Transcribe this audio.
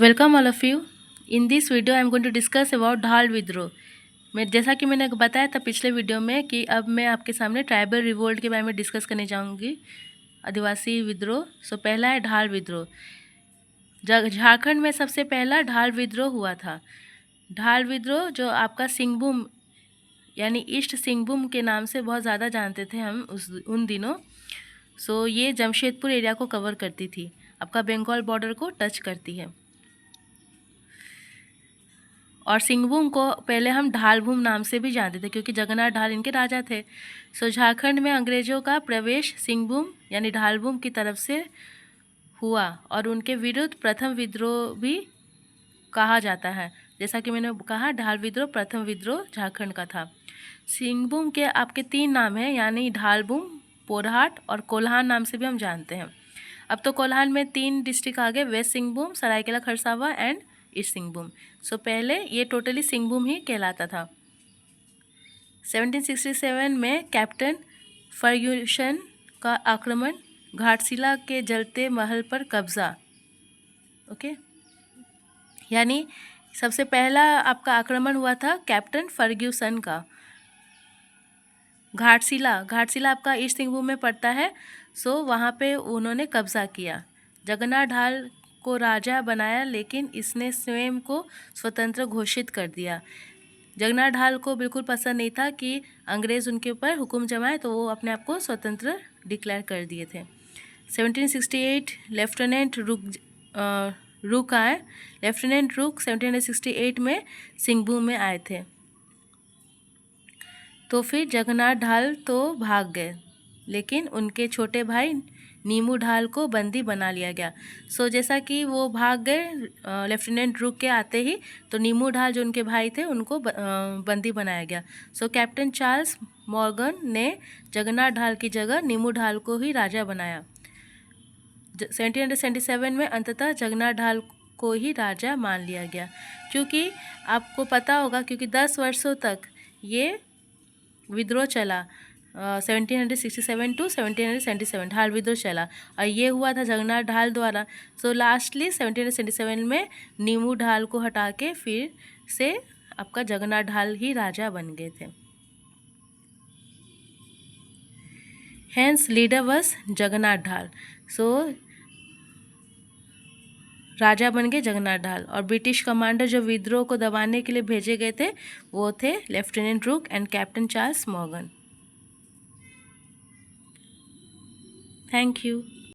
Welcome all of you. In this video I am going to discuss about Dhal विद्रोह। जैसा कि मैंने बताया था पिछले वीडियो में कि अब मैं आपके सामने ट्राइबल रिवोल्ट के बारे में डिस्कस करने जाऊंगी, आदिवासी विद्रोह। पहला है ढाल विद्रोह। झारखंड में सबसे पहला ढाल विद्रोह हुआ था। ढाल विद्रोह जो आपका सिंहभूम यानी ईस्ट सिंहभूम के नाम से बहुत ज़्यादा जानते थे हम उन दिनों। ये जमशेदपुर एरिया को कवर करती थी, आपका बंगाल बॉर्डर को टच करती है। और सिंहभूम को पहले हम ढालभूम नाम से भी जानते थे क्योंकि जगन्नाथ ढाल इनके राजा थे। झारखंड में अंग्रेज़ों का प्रवेश सिंहभूम यानी ढालभूम की तरफ से हुआ और उनके विरुद्ध प्रथम विद्रोह भी कहा जाता है। जैसा कि मैंने कहा, ढाल विद्रोह प्रथम विद्रोह झारखंड का था। सिंहभूम के आपके 3 नाम हैं, यानी ढालभूम, पोरहाट और कोल्हान नाम से भी हम जानते हैं। अब तो कोल्हान में 3 डिस्ट्रिक्ट आ गए, west Singhbhum, Saraikela Kharsawan and east Singhbhum. पहले ये टोटली सिंहभूम ही कहलाता था। 1767 में कैप्टन फर्ग्यूसन का आक्रमण, घाटशिला के जलते महल पर कब्जा। ओके, यानी सबसे पहला आपका आक्रमण हुआ था कैप्टन फर्ग्यूसन का। घाटशिला आपका ईस्ट सिंहभूम में पड़ता है। वहाँ पे उन्होंने कब्जा किया। जगन्नाथ ढाल को राजा बनाया, लेकिन इसने स्वयं को स्वतंत्र घोषित कर दिया। जगन्नाथ ढाल को बिल्कुल पसंद नहीं था कि अंग्रेज़ उनके ऊपर हुक्म जमाए, तो वो अपने आप को स्वतंत्र डिक्लेयर कर दिए थे। 1768 लेफ्टिनेंट रुक आए। लेफ्टिनेंट रुक 1768 में सिंहभूम में आए थे। तो फिर जगन्नाथ ढाल तो भाग गए, लेकिन उनके छोटे भाई नीमू ढाल को बंदी बना लिया गया। जैसा कि वो भाग गए लेफ्टिनेंट रुक के आते ही, तो नीमू ढाल जो उनके भाई थे उनको बंदी बनाया गया। कैप्टन चार्ल्स मॉर्गन ने जगन्नाथ ढाल की जगह नीमू ढाल को ही राजा बनाया। 1777 में अंततः जगन्नाथ ढाल को ही राजा मान लिया गया। क्योंकि आपको पता होगा, क्योंकि 10 वर्षों तक ये विद्रोह चला, 1767 टू 1777 ढाल विद्रोह चला, और ये हुआ था जगन्नाथ ढाल द्वारा। लास्टली 1777 में नीमू ढाल को हटा के फिर से आपका जगन्नाथ ढाल ही राजा बन गए थे। हैंस लीडर वॉज जगन्नाथ ढाल। राजा बन गए जगन्नाथ ढाल। और ब्रिटिश कमांडर जो विद्रोह को दबाने के लिए भेजे गए थे वो थे लेफ्टिनेंट रुक and captain Charles Morgan. Thank you.